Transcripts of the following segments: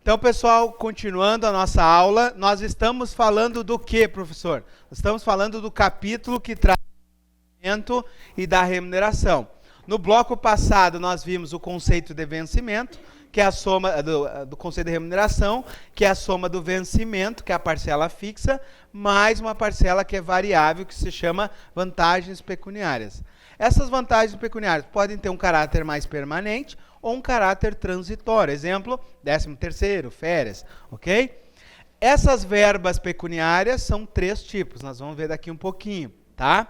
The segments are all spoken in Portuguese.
Então, pessoal, continuando a nossa aula, nós estamos falando do que, professor? Estamos falando do capítulo que trata do vencimento e da remuneração. No bloco passado, nós vimos o conceito de vencimento, que é a soma do conceito de remuneração, que é a soma do vencimento, que é a parcela fixa, mais uma parcela que é variável, que se chama vantagens pecuniárias. Essas vantagens pecuniárias podem ter um caráter mais permanente ou um caráter transitório. Exemplo, 13º, férias, ok? Essas verbas pecuniárias são 3 tipos, nós vamos ver daqui um pouquinho, tá?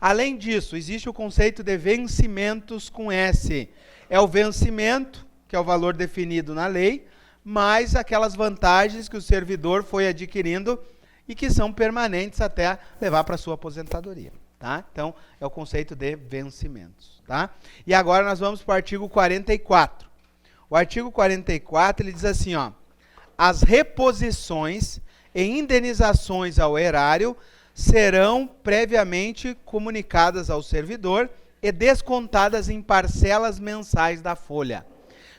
Além disso, existe o conceito de vencimentos com S. É o vencimento, que é o valor definido na lei, mais aquelas vantagens que o servidor foi adquirindo e que são permanentes até levar para a sua aposentadoria. Tá? Então, é o conceito de vencimentos. Tá? E agora nós vamos para o artigo 44. O artigo 44 ele diz assim, ó, as reposições e indenizações ao erário serão previamente comunicadas ao servidor e descontadas em parcelas mensais da folha.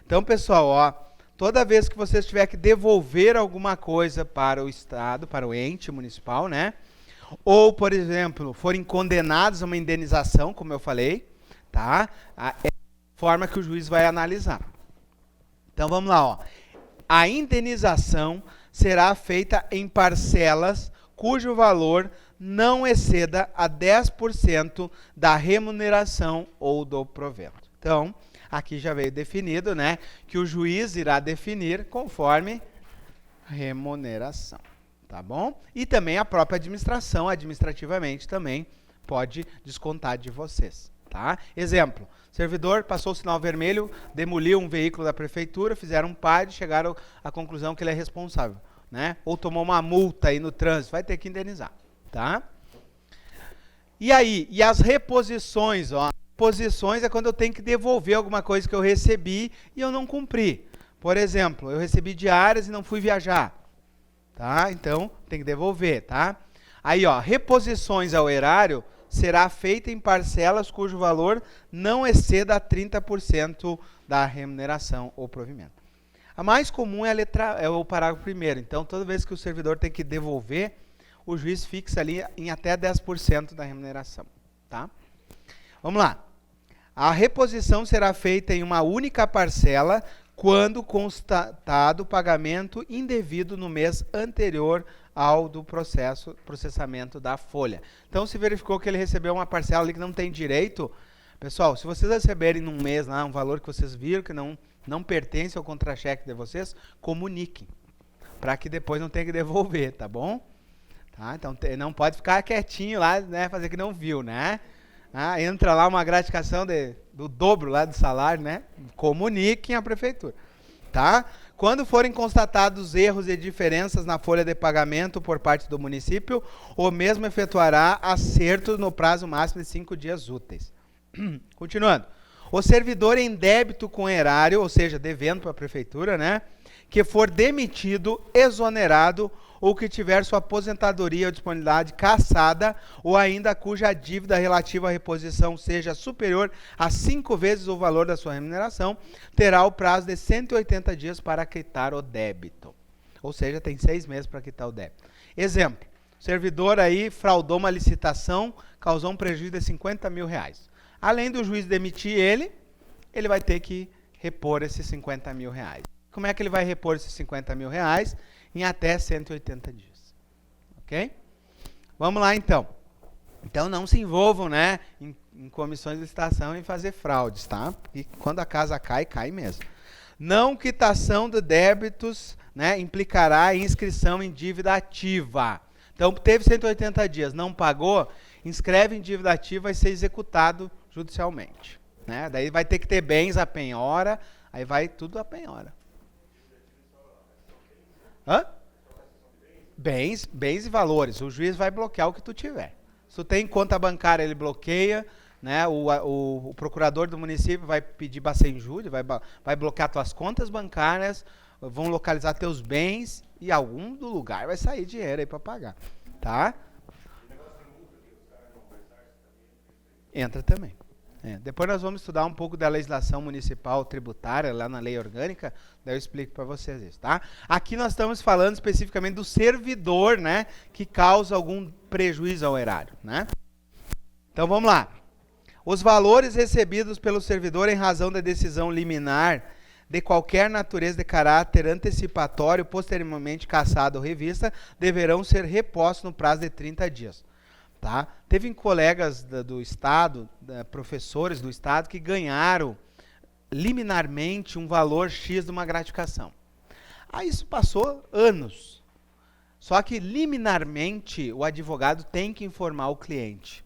Então, pessoal, ó, toda vez que você tiver que devolver alguma coisa para o Estado, para o ente municipal, né? Ou, por exemplo, forem condenados a uma indenização, como eu falei, tá? É a forma que o juiz vai analisar. Então, vamos lá, ó. A indenização será feita em parcelas cujo valor não exceda a 10% da remuneração ou do provento. Então, aqui já veio definido, né, que o juiz irá definir conforme remuneração. Tá bom? E também a própria administração, administrativamente, também pode descontar de vocês. Tá? Exemplo, servidor passou o sinal vermelho, demoliu um veículo da prefeitura, fizeram um PAD e chegaram à conclusão que ele é responsável. Né? Ou tomou uma multa aí no trânsito, vai ter que indenizar. Tá? E aí, e as reposições? Ó, reposições é quando eu tenho que devolver alguma coisa que eu recebi e eu não cumpri. Por exemplo, eu recebi diárias e não fui viajar. Tá? Então, tem que devolver, tá? Aí, ó, reposições ao erário será feita em parcelas cujo valor não exceda 30% da remuneração ou provimento. A mais comum é o parágrafo primeiro. Então, toda vez que o servidor tem que devolver, o juiz fixa ali em até 10% da remuneração, tá? Vamos lá. A reposição será feita em uma única parcela quando constatado o pagamento indevido no mês anterior ao do processamento da folha. Então, se verificou que ele recebeu uma parcela ali que não tem direito, pessoal, se vocês receberem num mês lá um valor que vocês viram que não pertence ao contra-cheque de vocês, comuniquem, para que depois não tenha que devolver, tá bom? Tá? Então, não pode ficar quietinho lá, né, fazer que não viu, né? Ah, entra lá uma gratificação do dobro lá do salário, né? Comuniquem à prefeitura, tá? Quando forem constatados erros e diferenças na folha de pagamento por parte do município, o mesmo efetuará acerto no prazo máximo de 5 dias úteis. Continuando. O servidor em débito com erário, ou seja, devendo para a prefeitura, né? Que for demitido, exonerado, ou que tiver sua aposentadoria ou disponibilidade cassada, ou ainda cuja dívida relativa à reposição seja superior a 5 vezes o valor da sua remuneração, terá o prazo de 180 dias para quitar o débito. Ou seja, tem 6 meses para quitar o débito. Exemplo, o servidor aí fraudou uma licitação, causou um prejuízo de 50 mil reais. Além do juiz demitir ele vai ter que repor esses 50 mil reais. Como é que ele vai repor esses 50 mil reais? Em até 180 dias. Ok? Vamos lá, então. Então, não se envolvam, né, em comissões de licitação e fazer fraudes, tá? E quando a casa cai, cai mesmo. Não quitação de débitos, né, implicará em inscrição em dívida ativa. Então, teve 180 dias, não pagou, inscreve em dívida ativa e ser executado judicialmente. Né? Daí vai ter que ter bens à penhora, aí vai tudo à penhora. Hã? Bens e valores. O juiz vai bloquear o que tu tiver. Se tu tem conta bancária, ele bloqueia, né? O procurador do município vai pedir bacen-júri, vai bloquear tuas contas bancárias, vão localizar teus bens e algum do lugar vai sair dinheiro aí para pagar, tá? Entra também. Depois nós vamos estudar um pouco da legislação municipal tributária, lá na lei orgânica, daí eu explico para vocês isso, tá? Aqui nós estamos falando especificamente do servidor, né, que causa algum prejuízo ao erário, né? Então vamos lá. Os valores recebidos pelo servidor em razão da decisão liminar de qualquer natureza de caráter antecipatório, posteriormente cassado ou revista, deverão ser repostos no prazo de 30 dias. Tá? Teve colegas do Estado, professores do Estado, que ganharam liminarmente um valor X de uma gratificação. Aí isso passou anos. Só que liminarmente o advogado tem que informar o cliente.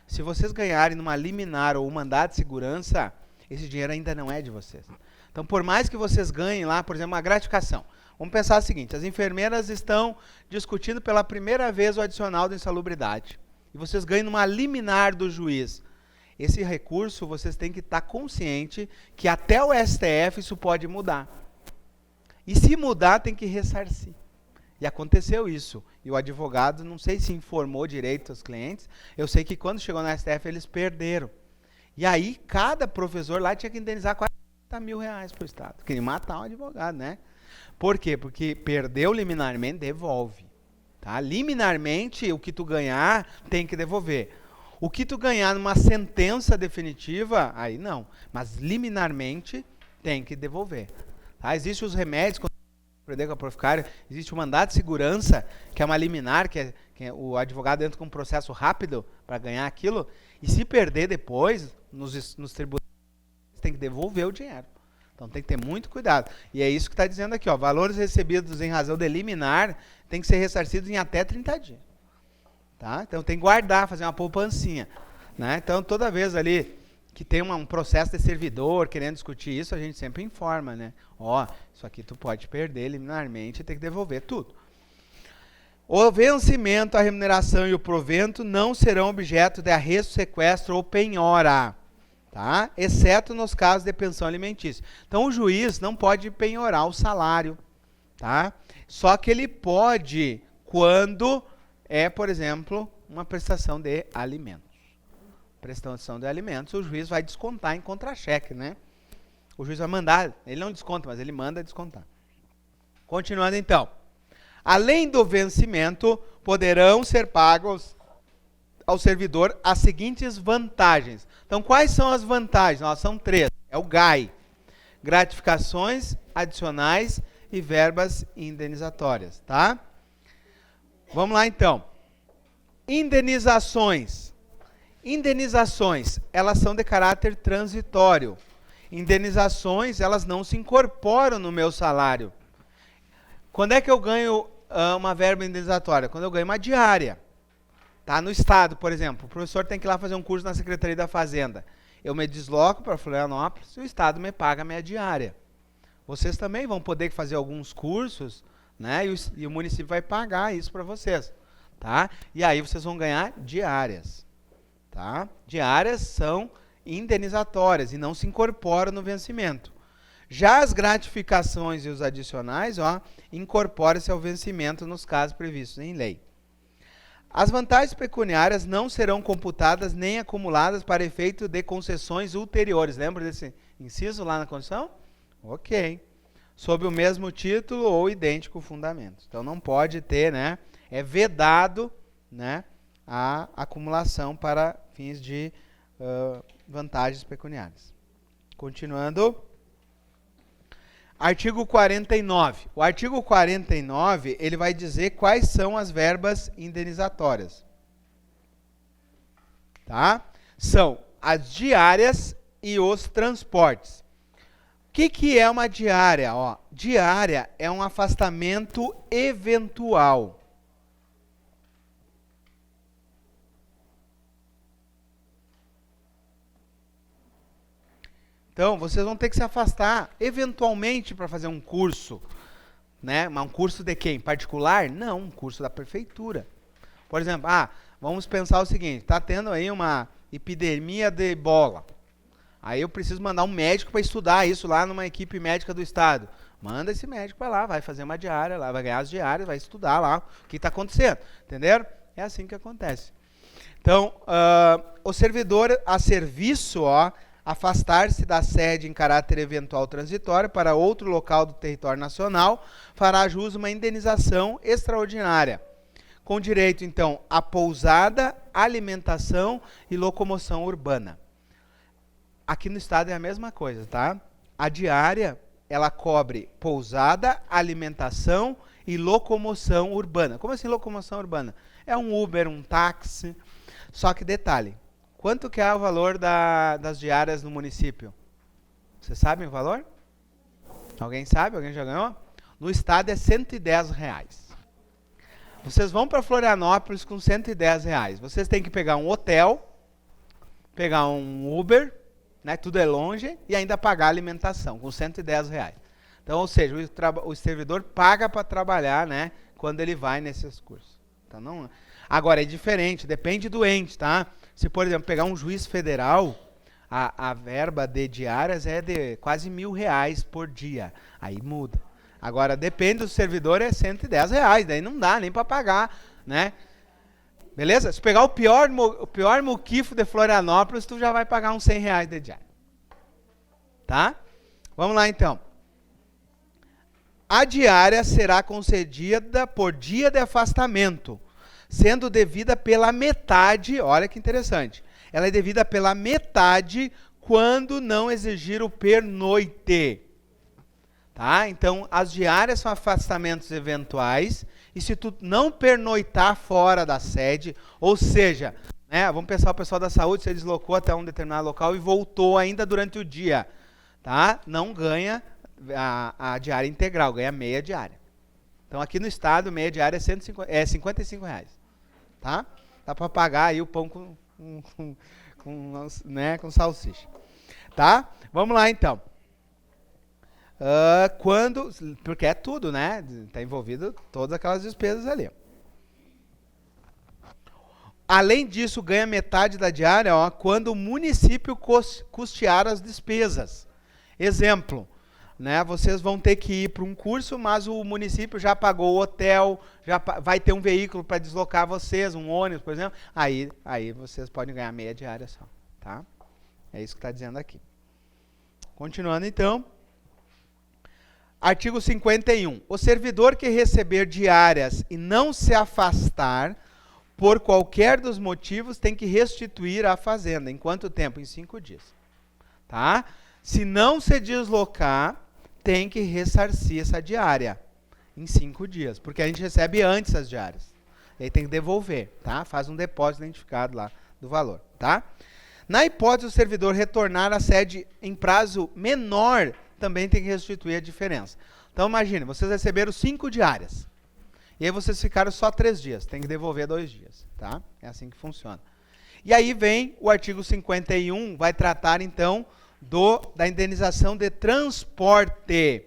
Se vocês ganharem numa liminar ou um mandado de segurança, esse dinheiro ainda não é de vocês. Então, por mais que vocês ganhem lá, por exemplo, uma gratificação. Vamos pensar o seguinte, as enfermeiras estão discutindo pela primeira vez o adicional de insalubridade. E vocês ganham numa liminar do juiz. Esse recurso, vocês têm que estar consciente que até o STF isso pode mudar. E se mudar, tem que ressarcir. E aconteceu isso. E o advogado, não sei se informou direito aos clientes, eu sei que quando chegou no STF, eles perderam. E aí, cada professor lá tinha que indenizar quase R$40 mil para o Estado. Queria matar um advogado, né? Por quê? Porque perdeu liminarmente, devolve. Tá? Liminarmente, o que tu ganhar, tem que devolver. O que tu ganhar numa sentença definitiva, aí não. Mas liminarmente, tem que devolver. Tá? Existem os remédios, quando aprender com a Proficário, existe um mandado de segurança, que é uma liminar, que o advogado entra com um processo rápido para ganhar aquilo, e se perder depois, nos tribunais, tem que devolver o dinheiro. Então tem que ter muito cuidado. E é isso que está dizendo aqui, ó, valores recebidos em razão de liminar tem que ser ressarcidos em até 30 dias. Tá? Então tem que guardar, fazer uma poupancinha. Né? Então toda vez ali que tem um processo de servidor querendo discutir isso, a gente sempre informa, né? Ó, isso aqui tu pode perder liminarmente e tem que devolver tudo. O vencimento, a remuneração e o provento não serão objeto de arresto, sequestro ou penhora. Tá? Exceto nos casos de pensão alimentícia. Então o juiz não pode penhorar o salário, tá? Só que ele pode quando é, por exemplo, uma prestação de alimentos. Prestação de alimentos, o juiz vai descontar em contra-cheque, né? O juiz vai mandar, ele não desconta, mas ele manda descontar. Continuando então. Além do vencimento, poderão ser pagos ao servidor as seguintes vantagens. Então, quais são as vantagens? São 3. É o GAI. Gratificações adicionais e verbas indenizatórias, tá? Vamos lá, então. Indenizações. Indenizações, elas são de caráter transitório. Indenizações, elas não se incorporam no meu salário. Quando é que eu ganho uma verba indenizatória? Quando eu ganho uma diária. Tá? No Estado, por exemplo, o professor tem que ir lá fazer um curso na Secretaria da Fazenda. Eu me desloco para Florianópolis e o Estado me paga a minha diária. Vocês também vão poder fazer alguns cursos, né? E o município vai pagar isso para vocês. Tá? E aí vocês vão ganhar diárias. Tá? Diárias são indenizatórias e não se incorporam no vencimento. Já as gratificações e os adicionais, incorporam-se ao vencimento nos casos previstos em lei. As vantagens pecuniárias não serão computadas nem acumuladas para efeito de concessões ulteriores. Lembra desse inciso lá na Constituição? Ok. Sob o mesmo título ou idêntico fundamento. Então não pode ter, né? É vedado, né, a acumulação para fins de vantagens pecuniárias. Continuando. Artigo 49. O artigo 49, ele vai dizer quais são as verbas indenizatórias. Tá? São as diárias e os transportes. O que é uma diária? Diária é um afastamento eventual. Então, vocês vão ter que se afastar, eventualmente, para fazer um curso. Né? Mas um curso de quem? Particular? Não, um curso da prefeitura. Por exemplo, vamos pensar o seguinte, está tendo aí uma epidemia de ebola. Aí eu preciso mandar um médico para estudar isso lá numa equipe médica do Estado. Manda esse médico para lá, vai fazer uma diária lá, vai ganhar as diárias, vai estudar lá o que está acontecendo. Entenderam? É assim que acontece. Então, o servidor a serviço, afastar-se da sede em caráter eventual transitório para outro local do território nacional, fará jus uma indenização extraordinária, com direito, então, a pousada, alimentação e locomoção urbana. Aqui no estado é a mesma coisa, tá? A diária, ela cobre pousada, alimentação e locomoção urbana. Como assim locomoção urbana? É um Uber, um táxi. Só que detalhe, quanto que é o valor das diárias no município? Vocês sabem o valor? Alguém sabe? Alguém já ganhou? No estado é R$110. Vocês vão para Florianópolis com R$110. Vocês têm que pegar um hotel, pegar um Uber, né, tudo é longe, e ainda pagar a alimentação com R$110. Então, ou seja, o servidor paga para trabalhar, né, quando ele vai nesses cursos. Então, não... Agora, é diferente, depende do ente, tá? Se, por exemplo, pegar um juiz federal, a verba de diárias é de quase R$1.000 por dia. Aí muda. Agora, depende do servidor, é R$110. Daí não dá nem para pagar, né? Beleza? Se pegar o pior muquifo de Florianópolis, tu já vai pagar uns R$100 de diária. Tá? Vamos lá, então. A diária será concedida por dia de afastamento, sendo devida pela metade, olha que interessante, ela é devida pela metade quando não exigir o pernoite. Tá? Então, as diárias são afastamentos eventuais, e se tu não pernoitar fora da sede, ou seja, né, vamos pensar o pessoal da saúde, se ele deslocou até um determinado local e voltou ainda durante o dia, tá? Não ganha a diária integral, ganha meia diária. Então, aqui no estado, meia diária é R$55. Tá? Dá para pagar aí o pão com salsicha. Tá? Vamos lá, então. Porque é tudo, né? Está envolvido todas aquelas despesas ali. Além disso, ganha metade da diária, quando o município custear as despesas. Exemplo, né? Vocês vão ter que ir para um curso, mas o município já pagou o hotel, já vai ter um veículo para deslocar vocês, um ônibus, por exemplo. Aí vocês podem ganhar meia diária só, tá? É isso que está dizendo aqui. Continuando, então. Artigo 51. O servidor que receber diárias e não se afastar por qualquer dos motivos tem que restituir à fazenda. Em quanto tempo? Em 5 dias. Tá? Se não se deslocar, tem que ressarcir essa diária em 5 dias, porque a gente recebe antes as diárias. E aí tem que devolver, tá? Faz um depósito identificado lá do valor, tá? Na hipótese do servidor retornar à sede em prazo menor, também tem que restituir a diferença. Então, imagine, vocês receberam 5 diárias. E aí vocês ficaram só 3 dias. Tem que devolver 2 dias, tá? É assim que funciona. E aí vem o artigo 51, vai tratar, então, da indenização de transporte.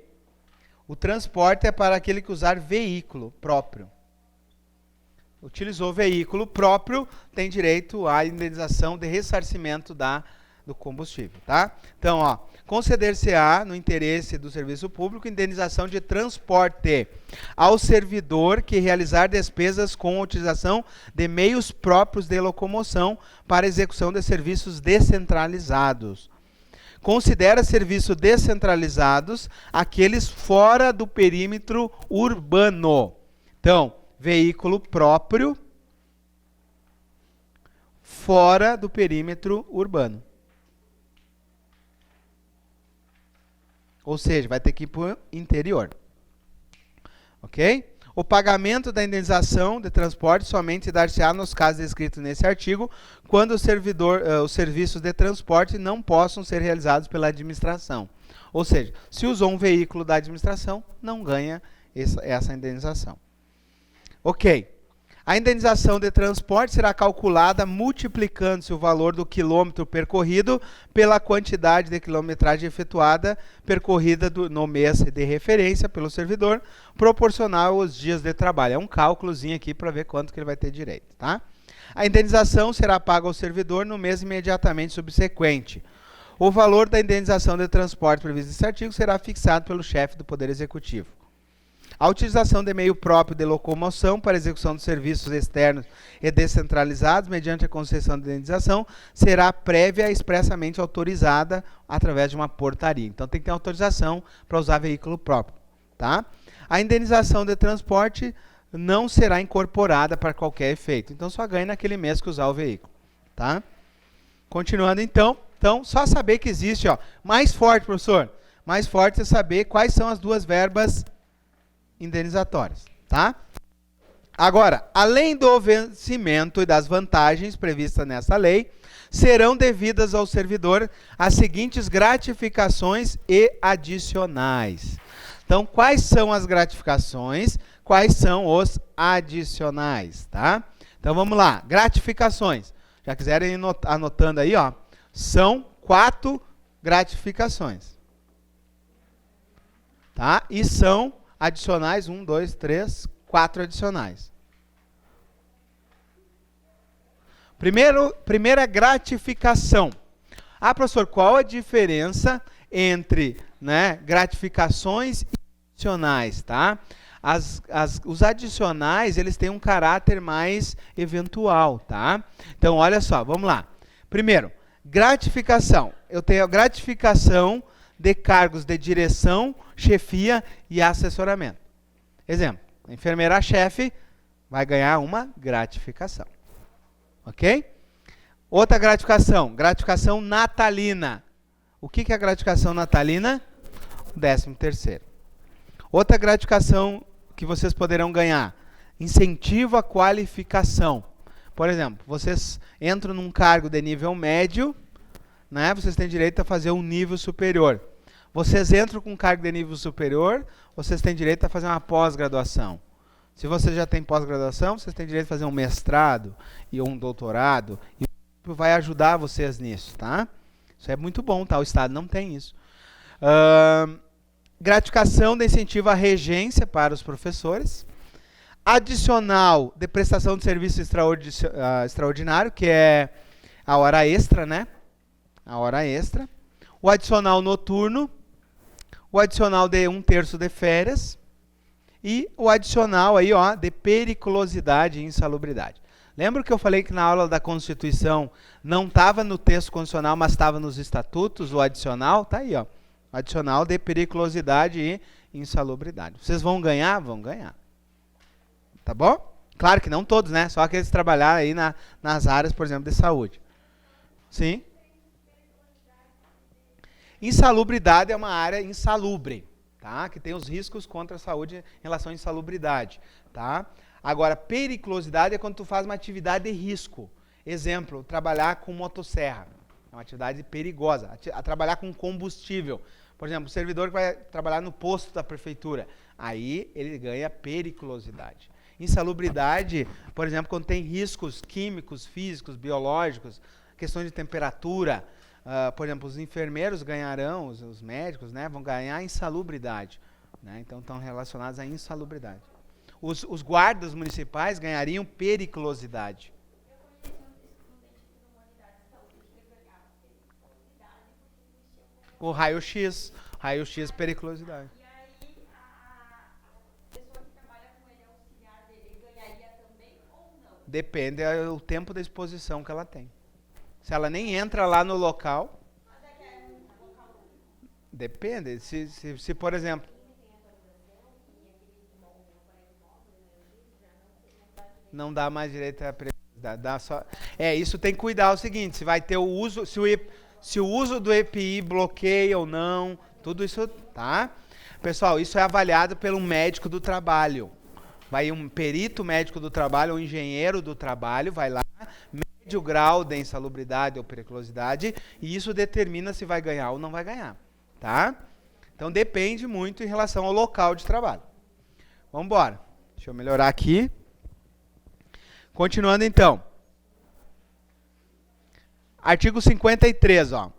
O transporte é para aquele que usar veículo próprio. Utilizou veículo próprio, tem direito à indenização de ressarcimento do combustível, tá? Então, conceder-se-á, no interesse do serviço público, indenização de transporte ao servidor que realizar despesas com a utilização de meios próprios de locomoção para execução de serviços descentralizados. Considera serviços descentralizados aqueles fora do perímetro urbano. Então, veículo próprio fora do perímetro urbano. Ou seja, vai ter que ir para o interior. Ok? O pagamento da indenização de transporte somente dar-se-á nos casos descritos nesse artigo, quando os serviços de transporte não possam ser realizados pela administração. Ou seja, se usou um veículo da administração, não ganha essa indenização. Ok. A indenização de transporte será calculada multiplicando-se o valor do quilômetro percorrido pela quantidade de quilometragem efetuada, percorrida no mês de referência pelo servidor, proporcional aos dias de trabalho. É um cálculozinho aqui para ver quanto que ele vai ter direito, tá? A indenização será paga ao servidor no mês imediatamente subsequente. O valor da indenização de transporte previsto nesse artigo será fixado pelo chefe do Poder Executivo. A utilização de meio próprio de locomoção para execução de serviços externos e descentralizados mediante a concessão de indenização será prévia e expressamente autorizada através de uma portaria. Então tem que ter autorização para usar veículo próprio, tá? A indenização de transporte não será incorporada para qualquer efeito. Então só ganha naquele mês que usar o veículo, tá? Continuando então, só saber que existe, ó, mais forte, professor, mais forte é saber quais são as duas verbas indenizatórias, tá? Agora, além do vencimento e das vantagens previstas nessa lei, serão devidas ao servidor as seguintes gratificações e adicionais. Então, quais são as gratificações? Quais são os adicionais, tá? Então, vamos lá. Gratificações. Já quiserem ir anotando aí, ó. São 4 gratificações. Tá? E são adicionais, 1, 2, 3, 4 adicionais. Primeira gratificação. Ah, professor, qual a diferença entre, né, gratificações e adicionais, tá? Os adicionais, eles têm um caráter mais eventual, tá? Então, olha só, vamos lá. Primeiro, gratificação. Eu tenho a gratificação de cargos de direção, chefia e assessoramento. Exemplo, a enfermeira-chefe vai ganhar uma gratificação. Ok? Outra gratificação, gratificação natalina. O que é a gratificação natalina? 13º. Outra gratificação que vocês poderão ganhar, incentivo à qualificação. Por exemplo, vocês entram num cargo de nível médio, né? Vocês têm direito a fazer um nível superior. Vocês entram com um cargo de nível superior, vocês têm direito a fazer uma pós-graduação. Se vocês já têm pós-graduação, vocês têm direito a fazer um mestrado e um doutorado. E vai ajudar vocês nisso, tá? Isso é muito bom, tá? O Estado não tem isso. Gratificação de incentivo à regência para os professores. Adicional de prestação de serviço extraordinário, que é a hora extra, né? A hora extra. O adicional noturno. O adicional de 1/3 de férias. E o adicional aí, ó, de periculosidade e insalubridade. Lembra que eu falei que na aula da Constituição não estava no texto constitucional, mas estava nos estatutos, o adicional? Tá aí, ó. Adicional de periculosidade e insalubridade. Vocês vão ganhar? Vão ganhar. Tá bom? Claro que não todos, né? Só aqueles que trabalharem aí nas áreas, por exemplo, de saúde. Sim? Insalubridade é uma área insalubre, tá? Que tem os riscos contra a saúde em relação à insalubridade, tá? Agora, periculosidade é quando tu faz uma atividade de risco. Exemplo, trabalhar com motosserra. É uma atividade perigosa. Trabalhar com combustível. Por exemplo, o servidor que vai trabalhar no posto da prefeitura. Aí ele ganha periculosidade. Insalubridade, por exemplo, quando tem riscos químicos, físicos, biológicos, questões de temperatura. Por exemplo, os enfermeiros ganharão, os médicos, né, vão ganhar insalubridade. Né? Então, estão relacionados à insalubridade. Os guardas municipais ganhariam periculosidade. O raio-x, periculosidade. E aí, a pessoa que trabalha com ele, auxiliar dele, ganharia também ou não? Depende do tempo da exposição que ela tem. Se ela nem entra lá no local... Mas é que é um local... Depende. Se por exemplo... Não dá mais direito à periculosidade. Dá só... isso tem que cuidar. O seguinte, se vai ter o uso... Se o uso do EPI bloqueia ou não, tudo isso, tá? Pessoal, isso é avaliado pelo médico do trabalho. Vai um perito médico do trabalho, um engenheiro do trabalho, vai lá, mede o grau de insalubridade ou periculosidade, e isso determina se vai ganhar ou não vai ganhar, tá? Então depende muito em relação ao local de trabalho. Vamos embora. Deixa eu melhorar aqui. Continuando então. Artigo 53, ó.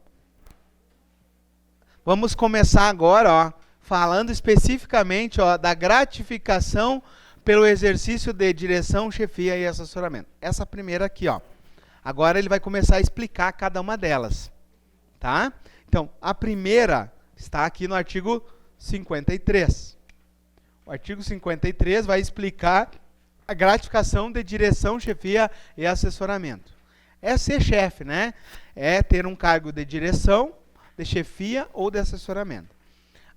Vamos começar agora, ó, falando especificamente, ó, da gratificação pelo exercício de direção, chefia e assessoramento. Essa primeira aqui, ó. Agora ele vai começar a explicar cada uma delas, tá? Então, a primeira está aqui no artigo 53. O artigo 53 vai explicar a gratificação de direção, chefia e assessoramento. É ser chefe, né? É ter um cargo de direção, de chefia ou de assessoramento.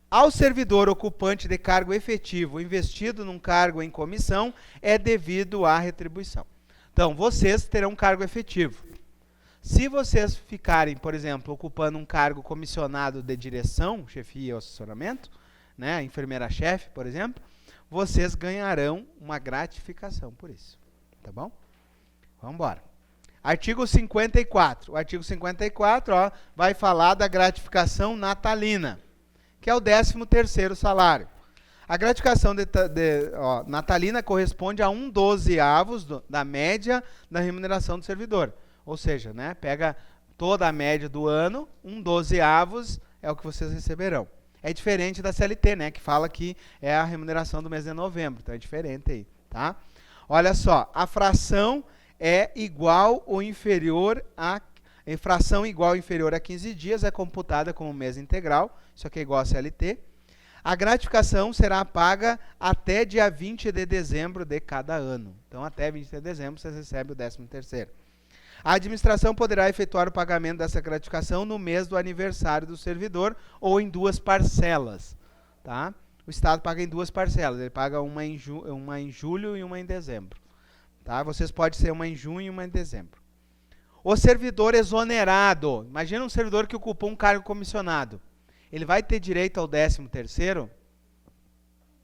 Ao servidor ocupante de cargo efetivo investido num cargo em comissão, é devido à retribuição. Então, vocês terão um cargo efetivo. Se vocês ficarem, por exemplo, ocupando um cargo comissionado de direção, chefia ou assessoramento, né, enfermeira-chefe, por exemplo, vocês ganharão uma gratificação por isso. Tá bom? Vamos embora. Artigo 54. O artigo 54 vai falar da gratificação natalina, que é o 13º salário. A gratificação natalina corresponde a 1/12 da média da remuneração do servidor. Ou seja, né, pega toda a média do ano, 1/12 é o que vocês receberão. É diferente da CLT, né, que fala que é a remuneração do mês de novembro. Então é diferente aí, tá? Olha só, a fração é igual ou inferior a... Fração igual ou inferior a 15 dias é computada como mês integral. Isso aqui é igual a CLT. A gratificação será paga até dia 20 de dezembro de cada ano. Então, até 20 de dezembro, você recebe o 13º. A administração poderá efetuar o pagamento dessa gratificação no mês do aniversário do servidor ou em 2 parcelas. Tá? O Estado paga em 2 parcelas. Ele paga uma em julho e uma em dezembro. Tá? Vocês podem ser uma em junho e uma em dezembro. O servidor exonerado. Imagina um servidor que ocupou um cargo comissionado. Ele vai ter direito ao 13º?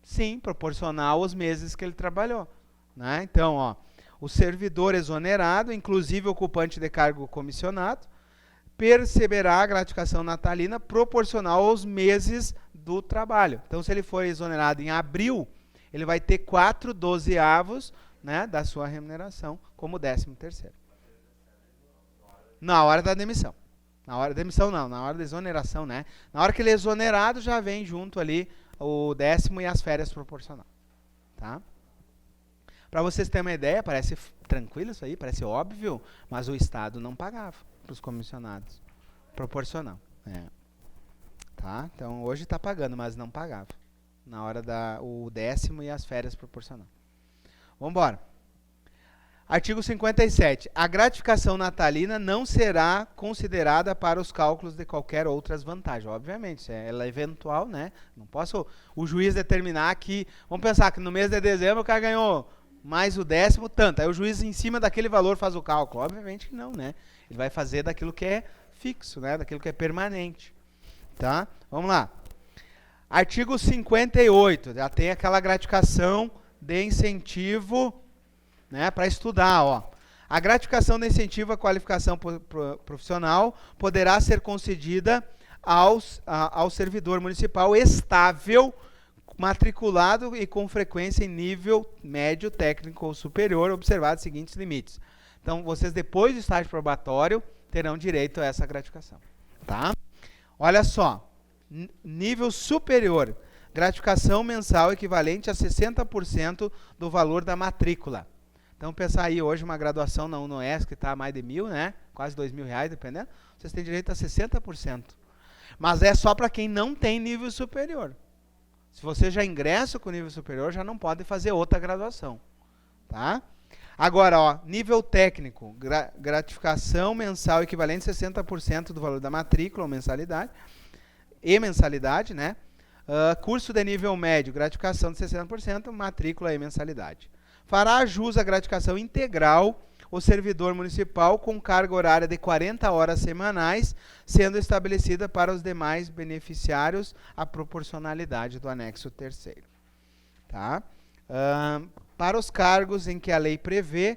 Sim, proporcional aos meses que ele trabalhou. Né? Então, o servidor exonerado, inclusive ocupante de cargo comissionado, perceberá a gratificação natalina proporcional aos meses do trabalho. Então, se ele for exonerado em abril, ele vai ter 4/12, né, da sua remuneração como 13º. Na hora da demissão. Na hora da demissão não, na hora da exoneração, né? Na hora que ele é exonerado, já vem junto ali o 10º e as férias proporcional. Tá? Para vocês terem uma ideia, parece tranquilo isso aí, parece óbvio, mas o Estado não pagava para os comissionados. Proporcional. Tá? Então, hoje está pagando, mas não pagava. Na hora o 10º e as férias proporcional. Vamos embora. Artigo 57. A gratificação natalina não será considerada para os cálculos de qualquer outras vantagens. Obviamente, ela é eventual, né? Não posso o juiz determinar que... Vamos pensar que no mês de dezembro o cara ganhou mais o 10º, tanto. Aí o juiz, em cima daquele valor, faz o cálculo. Obviamente que não, né? Ele vai fazer daquilo que é fixo, né? Daquilo que é permanente. Tá? Vamos lá. Artigo 58. Já tem aquela gratificação de incentivo... Né, para estudar, A gratificação de incentivo à qualificação profissional poderá ser concedida ao servidor municipal estável, matriculado e com frequência em nível médio, técnico ou superior, observados os seguintes limites. Então, vocês depois do estágio probatório terão direito a essa gratificação. Tá? Olha só, nível superior, gratificação mensal equivalente a 60% do valor da matrícula. Então, pensar aí, hoje uma graduação na UNOESC que está a mais de 1.000, né? Quase R$2.000, dependendo. Vocês têm direito a 60%. Mas é só para quem não tem nível superior. Se você já ingressa com nível superior, já não pode fazer outra graduação. Tá? Agora, nível técnico, gratificação mensal equivalente a 60% do valor da matrícula ou mensalidade. E mensalidade, né? Curso de nível médio, gratificação de 60%, matrícula e mensalidade. Fará jus à gratificação integral o servidor municipal com carga horária de 40 horas semanais, sendo estabelecida para os demais beneficiários a proporcionalidade do anexo 3º. Tá? Para os cargos em que a lei prevê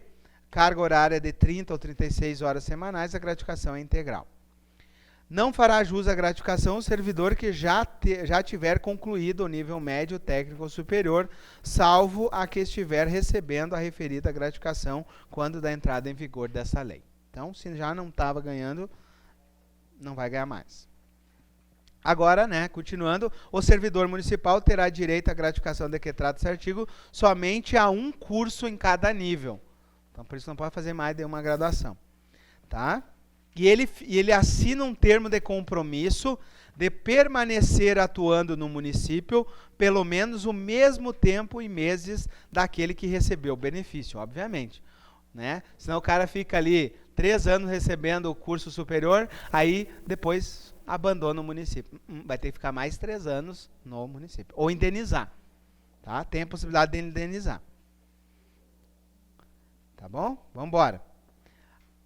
carga horária de 30 ou 36 horas semanais, a gratificação é integral. Não fará jus à gratificação o servidor que já tiver concluído o nível médio, técnico ou superior, salvo a que estiver recebendo a referida gratificação quando da entrada em vigor dessa lei. Então, se já não estava ganhando, não vai ganhar mais. Agora, né, continuando, o servidor municipal terá direito à gratificação de que trata esse artigo somente a um curso em cada nível. Então, por isso não pode fazer mais de uma graduação. Tá? E ele assina um termo de compromisso de permanecer atuando no município pelo menos o mesmo tempo e meses daquele que recebeu o benefício, obviamente. Né? Senão o cara fica ali 3 anos recebendo o curso superior, aí depois abandona o município. Vai ter que ficar mais 3 anos no município. Ou indenizar. Tá? Tem a possibilidade de indenizar. Tá bom? Vamos embora.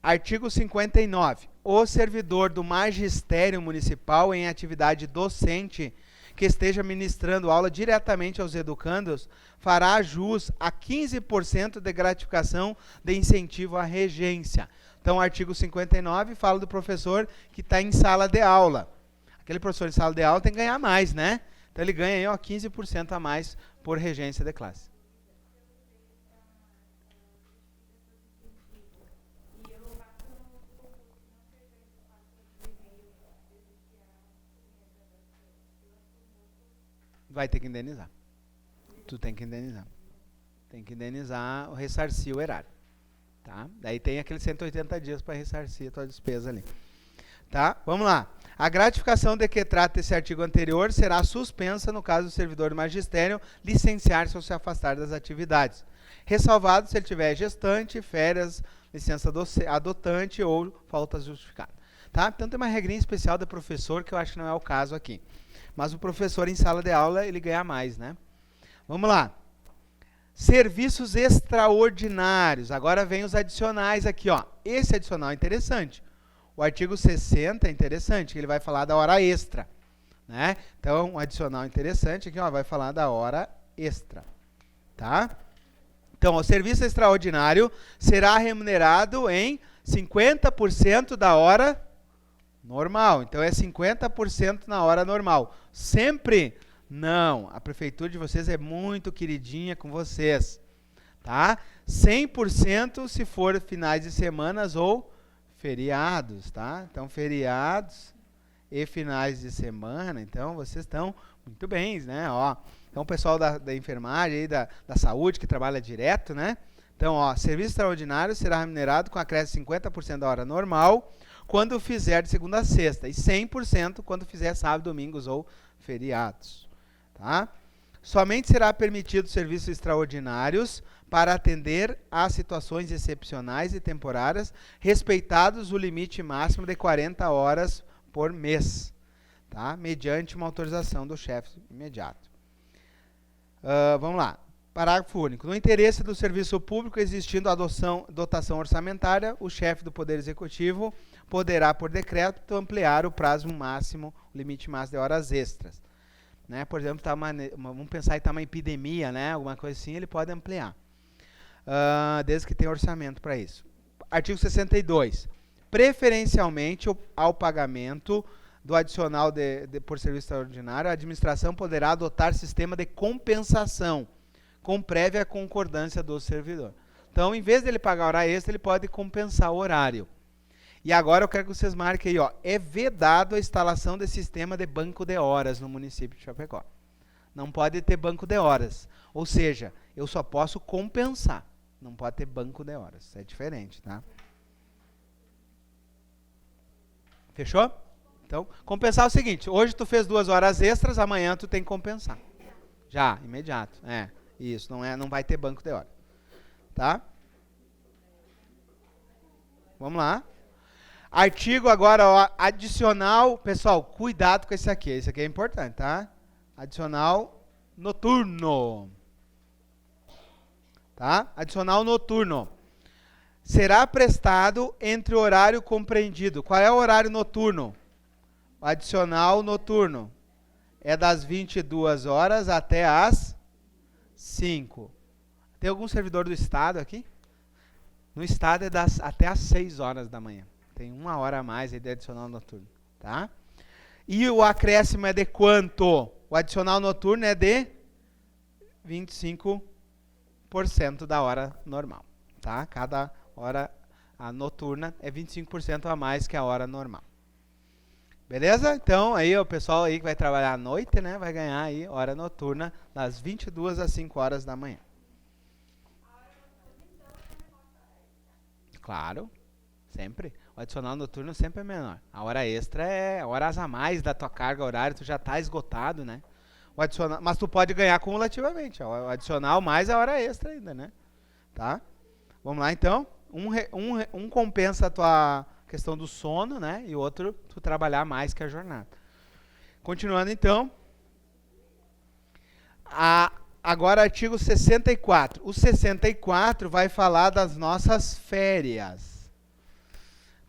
Artigo 59. O servidor do magistério municipal em atividade docente que esteja ministrando aula diretamente aos educandos fará jus a 15% de gratificação de incentivo à regência. Então, o artigo 59 fala do professor que está em sala de aula. Aquele professor em sala de aula tem que ganhar mais, né? Então, ele ganha aí, ó, 15% a mais por regência de classe. Vai ter que indenizar. Tu tem que indenizar. Tem que indenizar, ressarcir o erário. Tá? Daí tem aqueles 180 dias para ressarcir a tua despesa ali. Tá? Vamos lá. A gratificação de que trata esse artigo anterior será suspensa no caso do servidor do magistério licenciar-se ou se afastar das atividades. Ressalvado se ele tiver gestante, férias, licença adotante ou faltas justificadas. Tá? Então tem uma regrinha especial do professor que eu acho que não é o caso aqui. Mas o professor em sala de aula, ele ganha mais, né? Vamos lá. Serviços extraordinários. Agora vem os adicionais aqui, ó. Esse adicional é interessante. O artigo 60 é interessante, que ele vai falar da hora extra, né? Então, um adicional interessante aqui, ó, vai falar da hora extra, tá? Então, o serviço extraordinário será remunerado em 50% da hora normal. Então, é 50% na hora normal. Sempre? Não. A prefeitura de vocês é muito queridinha com vocês. Tá? 100% se for finais de semanas ou feriados. Tá? Então, feriados e finais de semana. Então, vocês estão muito bem, né? Ó, então, o pessoal da enfermagem, aí, da saúde, que trabalha direto, né? Então, ó, serviço extraordinário será remunerado com acréscimo 50% da hora normal, quando fizer de segunda a sexta, e 100% quando fizer sábado, domingos ou feriados. Tá? Somente será permitido serviços extraordinários para atender a situações excepcionais e temporárias, respeitados o limite máximo de 40 horas por mês, tá? Mediante uma autorização do chefe imediato. Vamos lá. Parágrafo único. No interesse do serviço público, existindo a dotação orçamentária, o chefe do Poder Executivo poderá, por decreto, ampliar o prazo máximo, o limite máximo de horas extras. Né? Por exemplo, vamos pensar que está uma epidemia, né? Alguma coisa assim, ele pode ampliar. Desde que tenha orçamento para isso. Artigo 62. Preferencialmente ao pagamento do adicional por serviço extraordinário, a administração poderá adotar sistema de compensação, com prévia concordância do servidor. Então, em vez dele pagar hora extra, ele pode compensar o horário. E agora eu quero que vocês marquem aí, ó, é vedado a instalação de sistema de banco de horas no município de Chapecó. Não pode ter banco de horas. Ou seja, eu só posso compensar. Não pode ter banco de horas. É diferente, tá? Fechou? Então, compensar é o seguinte, hoje tu fez 2 horas extras, amanhã tu tem que compensar. Já, imediato. Isso, não vai ter banco de hora. Tá? Vamos lá. Artigo agora, ó, adicional. Pessoal, cuidado com esse aqui. Esse aqui é importante, tá? Adicional noturno. Tá? Adicional noturno. Será prestado entre o horário compreendido. Qual é o horário noturno? O adicional noturno. É das 22 horas até as 5. Tem algum servidor do estado aqui? No estado é até às 6 horas da manhã. Tem 1 hora a mais aí de adicional noturno. Tá? E o acréscimo é de quanto? O adicional noturno é de 25% da hora normal. Tá? Cada hora noturna é 25% a mais que a hora normal. Beleza? Então, aí o pessoal aí que vai trabalhar à noite, né, vai ganhar aí hora noturna das 22 às 5 horas da manhã. Claro, sempre. O adicional noturno sempre é menor. A hora extra é horas a mais da tua carga horária, tu já está esgotado, né? O adicional, mas tu pode ganhar cumulativamente. O adicional mais a hora extra ainda, né? Tá? Vamos lá, então. Um compensa a tua questão do sono, né? E o outro, tu trabalhar mais que a jornada. Continuando, então. Agora, artigo 64. O 64 vai falar das nossas férias.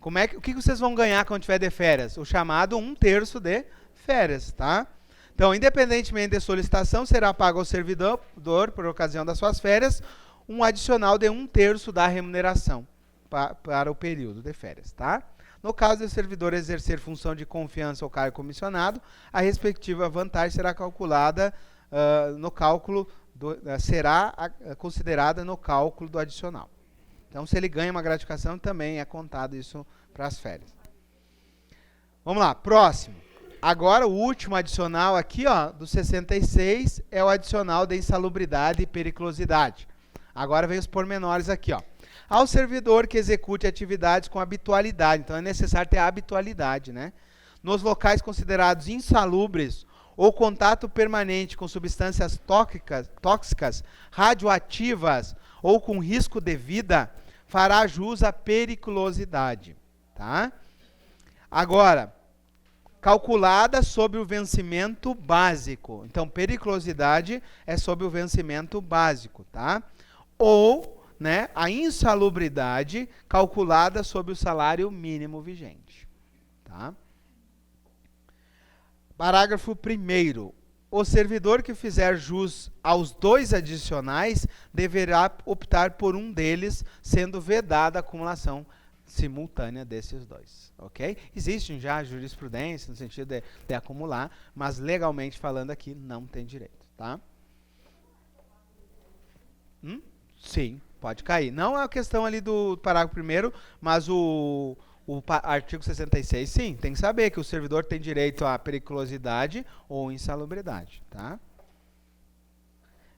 O que vocês vão ganhar quando tiver de férias? O chamado 1/3 de férias, tá? Então, independentemente de solicitação, será pago ao servidor, por ocasião das suas férias, um adicional de 1/3 da remuneração para o período de férias, tá? No caso do servidor exercer função de confiança ou cargo comissionado, a respectiva vantagem será calculada no cálculo considerada no cálculo do adicional. Então, se ele ganha uma gratificação, também é contado isso para as férias. Vamos lá, próximo. Agora, o último adicional aqui, ó, do 66, é o adicional de insalubridade e periculosidade. Agora vem os pormenores aqui, ó. Ao servidor que execute atividades com habitualidade, então é necessário ter a habitualidade, né? Nos locais considerados insalubres ou contato permanente com substâncias tóxicas, radioativas ou com risco de vida, fará jus à periculosidade, tá? Agora, calculada sobre o vencimento básico. Então, periculosidade é sobre o vencimento básico, tá? Ou, né, a insalubridade calculada sobre o salário mínimo vigente, tá? Parágrafo 1º. O servidor que fizer jus aos 2 adicionais deverá optar por um deles, sendo vedada a acumulação simultânea desses 2, ok? Existe já jurisprudência no sentido de acumular, mas legalmente falando aqui não tem direito, tá? Sim, pode cair. Não é a questão ali do parágrafo 1º, mas o artigo 66, sim, tem que saber que o servidor tem direito à periculosidade ou insalubridade, tá?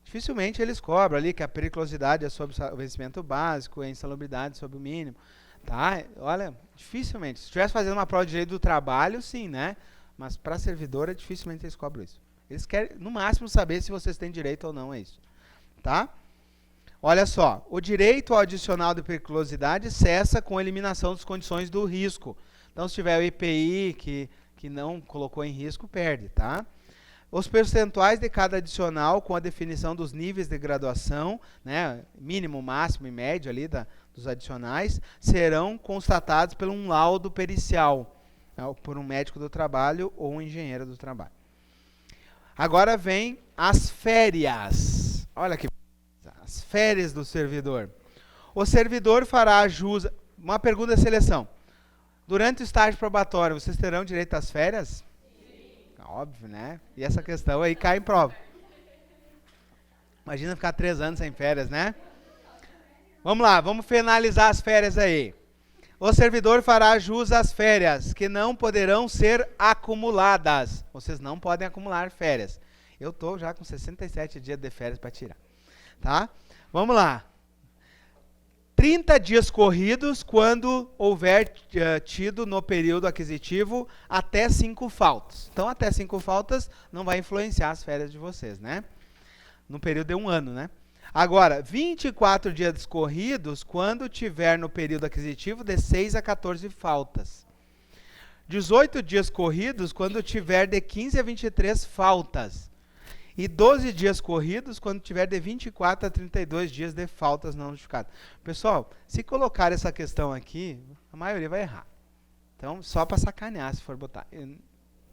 Dificilmente eles cobram ali que a periculosidade é sobre o vencimento básico e a insalubridade sobre o mínimo, tá? Olha, dificilmente. Se estivesse fazendo uma prova de direito do trabalho, sim, né? Mas para servidor, dificilmente eles cobram isso. Eles querem, no máximo, saber se vocês têm direito ou não a isso, tá? Olha só, o direito ao adicional de periculosidade cessa com a eliminação das condições do risco. Então, se tiver o IPI que não colocou em risco, perde, tá? Os percentuais de cada adicional, com a definição dos níveis de graduação, né, mínimo, máximo e médio ali dos adicionais, serão constatados por um laudo pericial, né, por um médico do trabalho ou um engenheiro do trabalho. Agora vem as férias. Olha que as férias do servidor. O servidor fará jus... Uma pergunta de seleção. Durante o estágio probatório, vocês terão direito às férias? Sim. Óbvio, né? E essa questão aí cai em prova. Imagina ficar 3 anos sem férias, né? Vamos lá, vamos finalizar as férias aí. O servidor fará jus às férias, que não poderão ser acumuladas. Vocês não podem acumular férias. Eu estou já com 67 dias de férias para tirar. Tá? Vamos lá. 30 dias corridos quando houver tido no período aquisitivo até 5 faltas. Então, até 5 faltas não vai influenciar as férias de vocês, né? No período de 1 ano, né? Agora, 24 dias corridos quando tiver no período aquisitivo de 6 a 14 faltas. 18 dias corridos quando tiver de 15 a 23 faltas. E 12 dias corridos quando tiver de 24 a 32 dias de faltas não notificadas. Pessoal, se colocar essa questão aqui, a maioria vai errar. Então, só para sacanear se for botar. Eu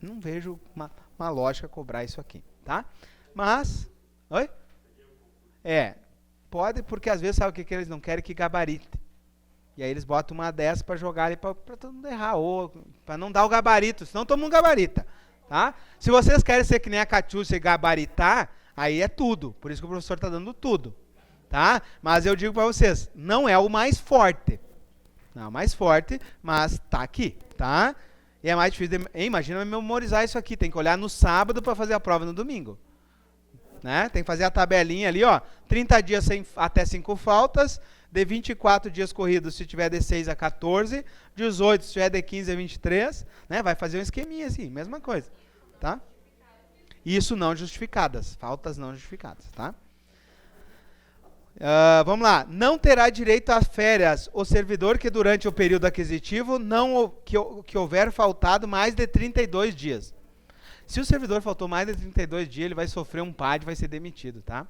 não vejo uma lógica cobrar isso aqui, tá? Mas... Oi? Pode, porque às vezes sabe o que eles não querem? Que gabarite. E aí eles botam uma dessa para jogar ali para todo mundo errar, ou para não dar o gabarito, senão todo mundo gabarita. Tá? Se vocês querem ser que nem a Catiúcia e gabaritar, aí é tudo. Por isso que o professor está dando tudo. Tá? Mas eu digo para vocês, não é o mais forte. Não é o mais forte, mas está aqui. Tá? E é mais difícil. Imagina memorizar isso aqui. Tem que olhar no sábado para fazer a prova no domingo. Né? Tem que fazer a tabelinha ali, ó. 30 dias até 5 faltas, de 24 dias corridos se tiver de 6 a 14, 18 se tiver de 15 a 23, né? Vai fazer um esqueminha assim, mesma coisa, tá? Isso não justificadas, faltas não justificadas, tá? Vamos lá. Não terá direito a férias o servidor que durante o período aquisitivo que houver faltado mais de 32 dias. Se o servidor faltou mais de 32 dias, ele vai sofrer um PAD, vai ser demitido, tá?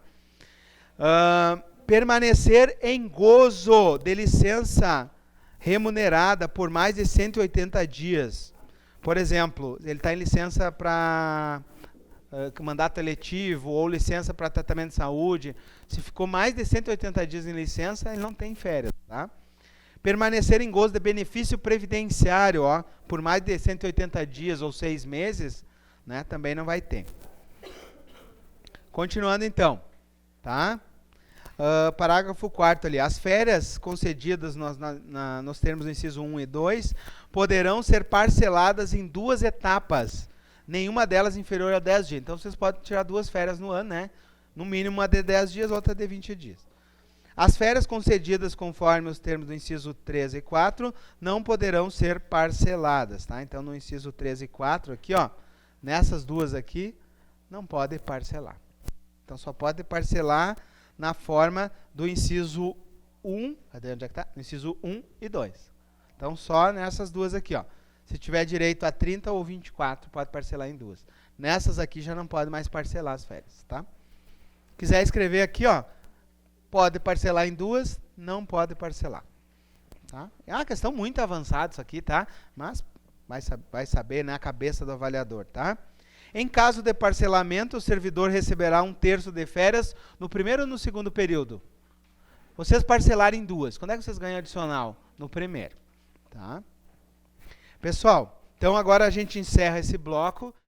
Permanecer em gozo de licença remunerada por mais de 180 dias. Por exemplo, ele está em licença para mandato eletivo ou licença para tratamento de saúde. Se ficou mais de 180 dias em licença, ele não tem férias, tá? Permanecer em gozo de benefício previdenciário, ó, por mais de 180 dias ou 6 meses, né, também não vai ter. Continuando então, tá? Parágrafo 4º ali. As férias concedidas nos termos do inciso 1 e 2 poderão ser parceladas em 2 etapas, nenhuma delas inferior a 10 dias. Então, vocês podem tirar 2 férias no ano, né? No mínimo uma de 10 dias, outra de 20 dias. As férias concedidas conforme os termos do inciso 3 e 4 não poderão ser parceladas, tá? Então, no inciso 3 e 4 aqui, ó, nessas duas aqui, não pode parcelar. Então, só pode parcelar na forma do inciso 1, cadê onde é que tá? No inciso 1 e 2. Então, só nessas duas aqui, ó. Se tiver direito a 30 ou 24, pode parcelar em 2. Nessas aqui já não pode mais parcelar as férias, tá? Quiser escrever aqui, ó, pode parcelar em 2, não pode parcelar. Tá? É uma questão muito avançada isso aqui, tá? Mas vai saber, né, a cabeça do avaliador, tá? Em caso de parcelamento, o servidor receberá 1/3 de férias no primeiro ou no segundo período. Vocês parcelarem em 2. Quando é que vocês ganham adicional? No primeiro, tá? Pessoal, então agora a gente encerra esse bloco.